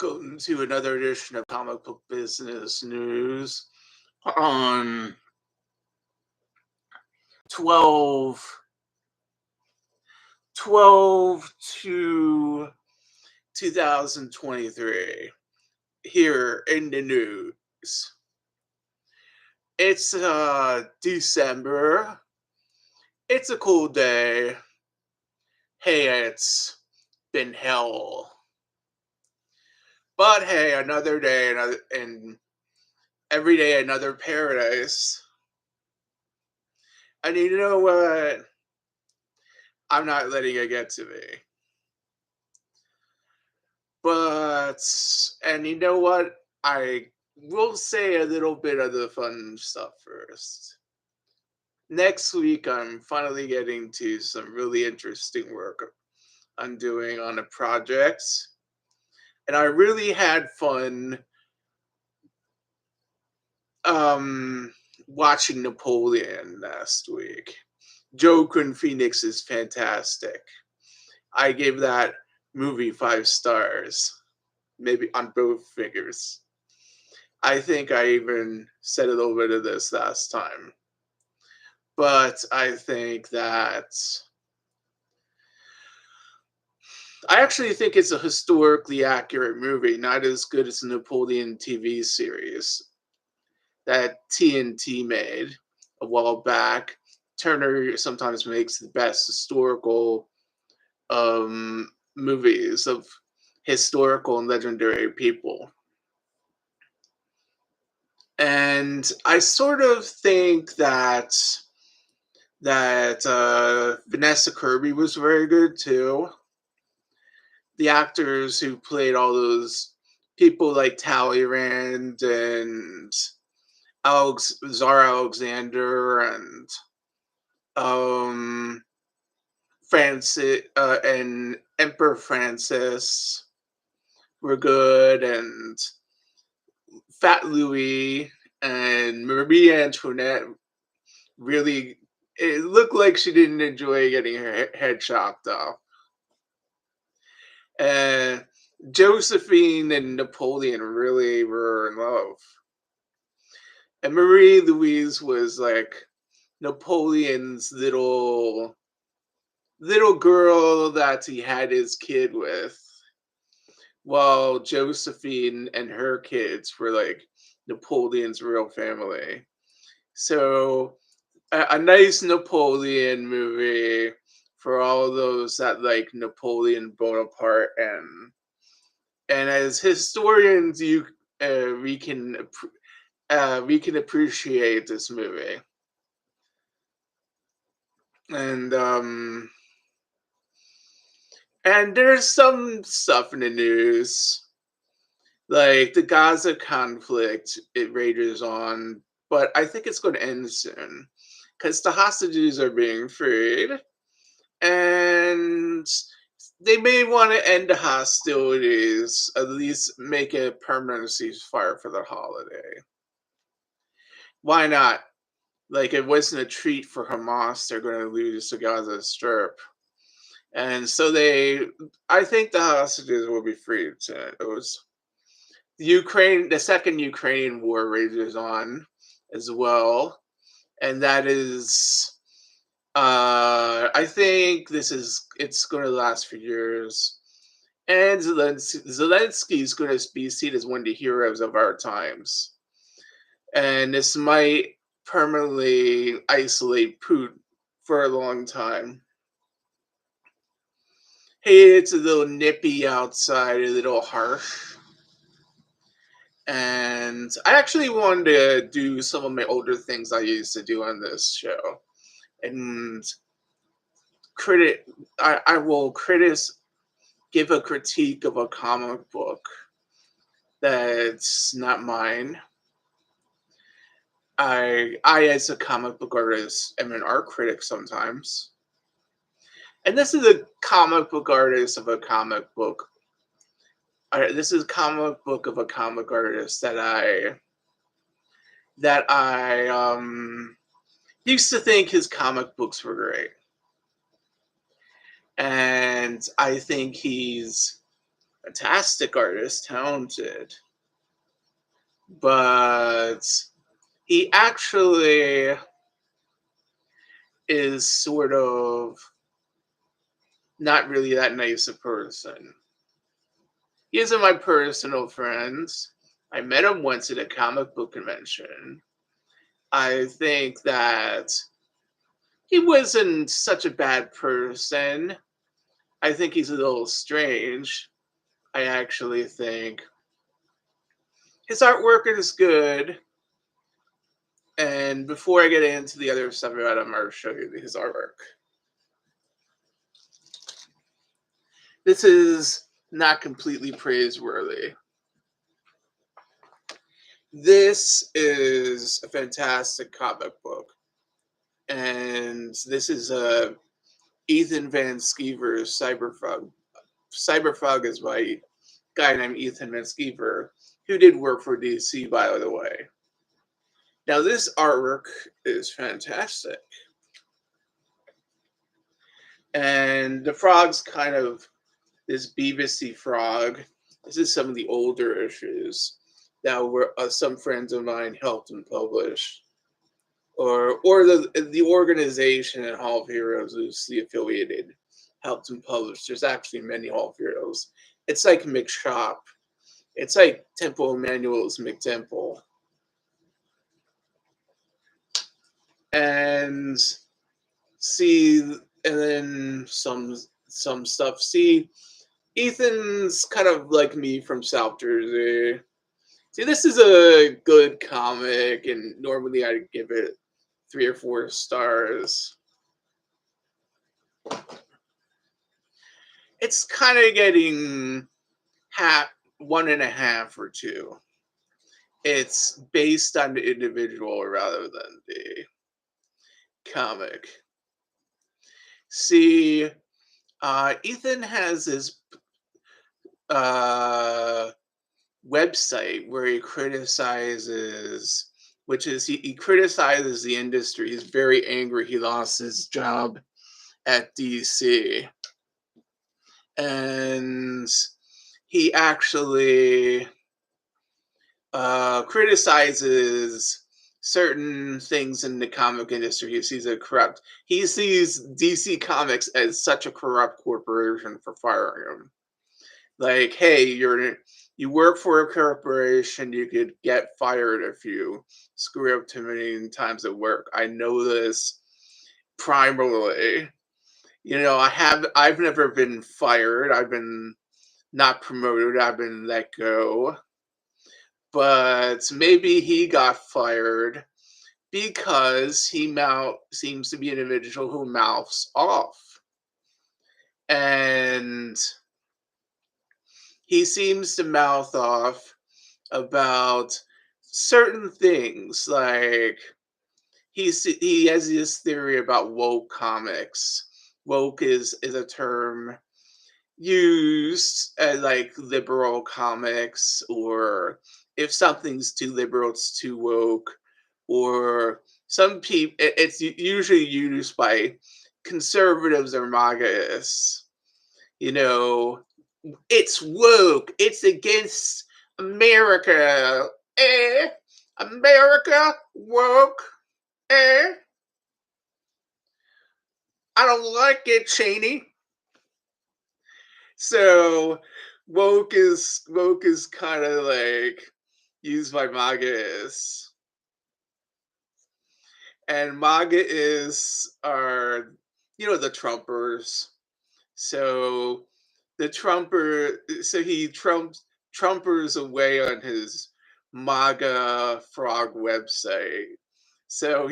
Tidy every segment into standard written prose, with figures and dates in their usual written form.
welcome to another edition of Comic Book Business News on 12 12 to 2023 here in the news. It's December. It's a cool day. Hey, it's been hell. But hey, another day, and every day another paradise. And you know what? I'm not letting it get to me. But, and you know what? I will say a little bit of the fun stuff first. Next week, I'm finally getting to some really interesting work I'm doing on a project. And I really had fun watching Napoleon last week. Joaquin Phoenix is fantastic. I gave that movie 5 stars, maybe on both fingers. I think I even said a little bit of this last time. But I think that I actually think it's a historically accurate movie, not as good as the Napoleon TV series that TNT made a while back. Turner sometimes makes the best historical movies of historical and legendary people. And I sort of think that Vanessa Kirby was very good too. The actors who played all those people like Talleyrand and Zara Alexander and Francis and Emperor Francis were good, and Fat Louis and Marie Antoinette really, it looked like she didn't enjoy getting her head chopped off. And Josephine and Napoleon really were in love. And Marie Louise was like Napoleon's little girl that he had his kid with, while Josephine and her kids were like Napoleon's real family. So a nice Napoleon movie for all those that like Napoleon Bonaparte, and as historians, we can appreciate this movie. And there's some stuff in the news, like the Gaza conflict. It rages on, but I think it's going to end soon because the hostages are being freed, and they may want to end the hostilities, at least make a permanent ceasefire for the holiday. Why not? Like, it wasn't a treat for Hamas. They're going to lose the Gaza Strip. And so I think the hostages will be freed soon. It was the second Ukrainian war rages on as well. And that is, I think it's going to last for years. And Zelensky is going to be seen as one of the heroes of our times. And this might permanently isolate Putin for a long time. Hey, it's a little nippy outside, a little harsh. And I actually wanted to do some of my older things I used to do on this show. And I will give a critique of a comic book that's not mine. I as a comic book artist am an art critic sometimes. And this is a comic book artist of a comic book. This is a comic book of a comic artist that I used to think his comic books were great. And I think he's Fantastic artist, talented, but he actually is sort of not really that nice a person. He isn't my personal friend. I met him once at a comic book convention. I think that he wasn't such a bad person. I think he's a little strange. I actually think his artwork is good. And before I get into the other stuff about him, I'll show you his artwork. This is not completely praiseworthy. This is a fantastic comic book. And this is Ethan Van Skeever's Cyberfog. Cyberfog is by guy named Ethan Van Skeever, who did work for DC, by the way. Now, this artwork is fantastic. And the frog's kind of this Beavisy frog. This is some of the older issues that were some friends of mine helped him publish. Or the organization at Hall of Heroes loosely affiliated helped him publish. There's actually many Hall of Heroes. It's like McShop. It's like Temple Emmanuel's McTemple. And see, and then some stuff. See, Ethan's kind of like me from South Jersey. See, this is a good comic, and normally I'd give it 3 or 4 stars. It's kind of getting half, 1.5 or 2. It's based on the individual rather than the comic. See, Ethan has his website where he criticizes, which is he criticizes the industry. He's very angry he lost his job at DC. And he actually criticizes certain things in the comic industry. He sees he sees DC Comics as such a corrupt corporation for firing him. Like, hey, you work for a corporation, you could get fired if you screw up too many times at work. I know this primarily. I've never been fired. I've been not promoted. I've been let go. But maybe he got fired because he seems to be an individual who mouths off. And he seems to mouth off about certain things. Like he has this theory about woke comics. Woke is a term used as like liberal comics, or if something's too liberal, it's too woke, or some people. It's usually used by conservatives or MAGAists. You know, it's woke. It's against America. America woke. Eh? I don't like it, Cheney. So woke is kind of like used by MAGAists, and MAGAists are the Trumpers. So he Trumpers away on his MAGA frog website. So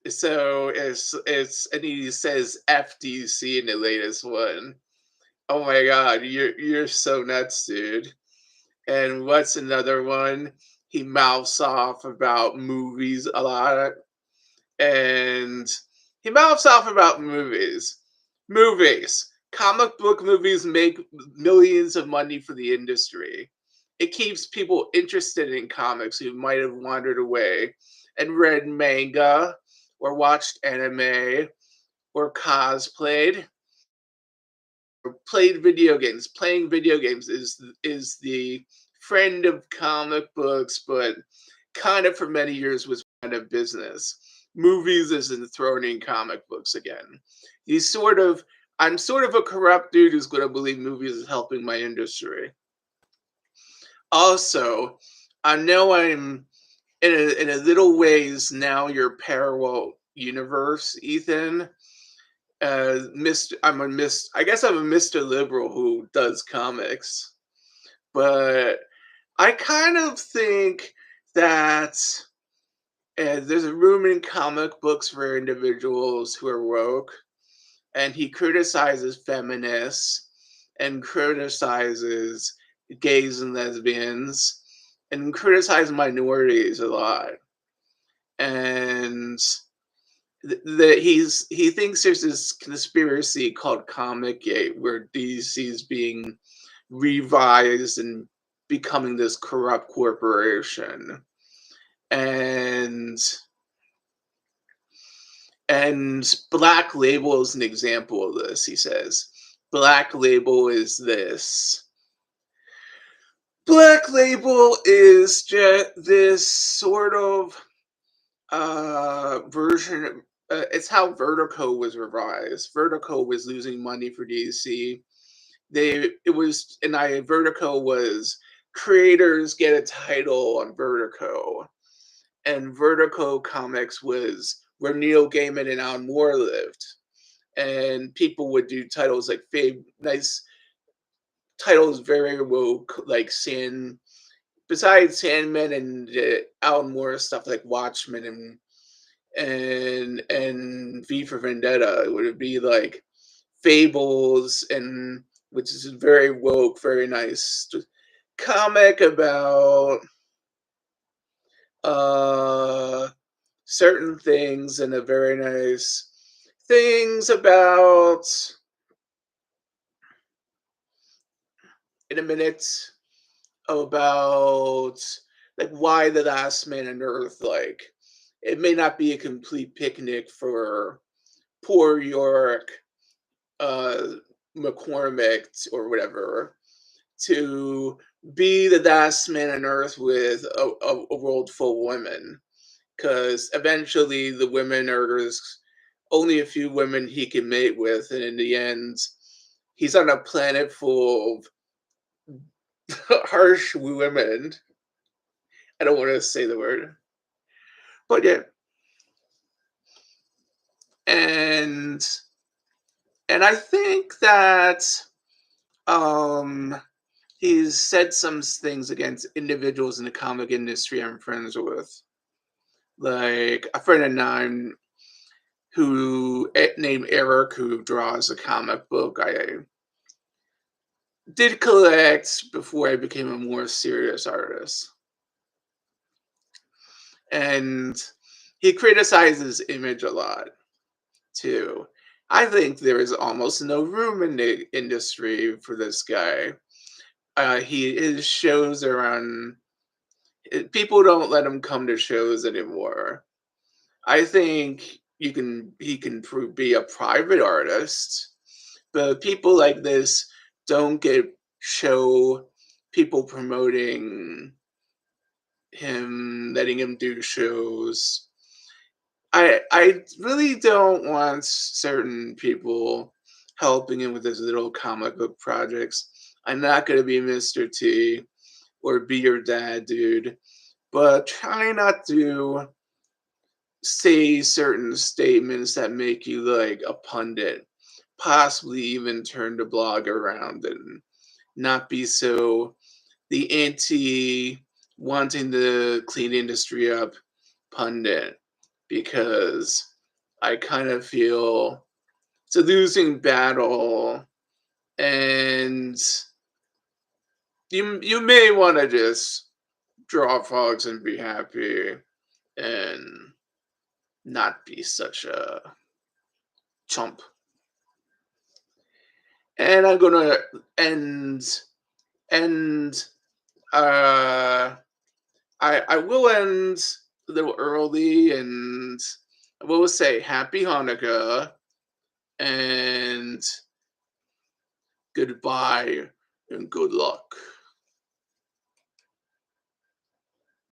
it's and he says FDC in the latest one. Oh my god, you're so nuts, dude. And what's another one? He mouths off about movies a lot. And he mouths off about movies. Movies. Comic book movies make millions of money for the industry. It keeps people interested in comics who might have wandered away and read manga or watched anime or cosplayed. played video games. Playing video games is the friend of comic books, but kind of for many years was kind of business. Movies is enthroning comic books again. He's sort of I'm sort of a corrupt dude who's going to believe movies is helping my industry. Also, I know I'm in a little ways now your parallel universe, Ethan. Mr. I'm a Mr. I guess I'm a Mr. Liberal who does comics, but I kind of think that there's a room in comic books for individuals who are woke, and he criticizes feminists and criticizes gays and lesbians and criticizes minorities a lot. And that he thinks there's this conspiracy called Comic Gate where DC is being revised and becoming this corrupt corporation. And Black Label is an example of this, he says. Black Label is this. Black Label is just this sort of version. It's how Vertigo was revised. Vertigo was losing money for DC. Vertigo was creators get a title on Vertigo, and Vertigo Comics was where Neil Gaiman and Alan Moore lived, and people would do titles like nice titles, very woke, like besides Sandman and Alan Moore stuff like Watchmen and V for Vendetta. It would be like Fables, and which is a very woke, very nice comic about uh certain things, and a very nice things about in a minute about like why the last man on earth, like it may not be a complete picnic for poor York uh McCormick or whatever to be the last man on earth with a world full of women, because eventually the women are only a few women he can mate with, and in the end he's on a planet full of harsh women. I don't want to say the word, but yeah. And I think that um he's said some things against individuals in the comic industry I'm friends with. Like a friend of mine named Eric, who draws a comic book I did collect before I became a more serious artist. And he criticizes Image a lot too. I think there is almost no room in the industry for this guy. His shows are on. People don't let him come to shows anymore. I think he can be a private artist, but people like this don't get show people promoting him, letting him do shows. I really don't want certain people helping him with his little comic book projects. I'm not gonna be Mr. T or be your dad, dude. But try not to say certain statements that make you like a pundit. Possibly even turn the blog around and not be so the anti wanting to clean industry up pundit, because I kind of feel it's a losing battle, and you may want to just draw frogs and be happy and not be such a chump. And I'm gonna end end uh I will end a little early, and I will say happy Hanukkah, and Goodbye and good luck.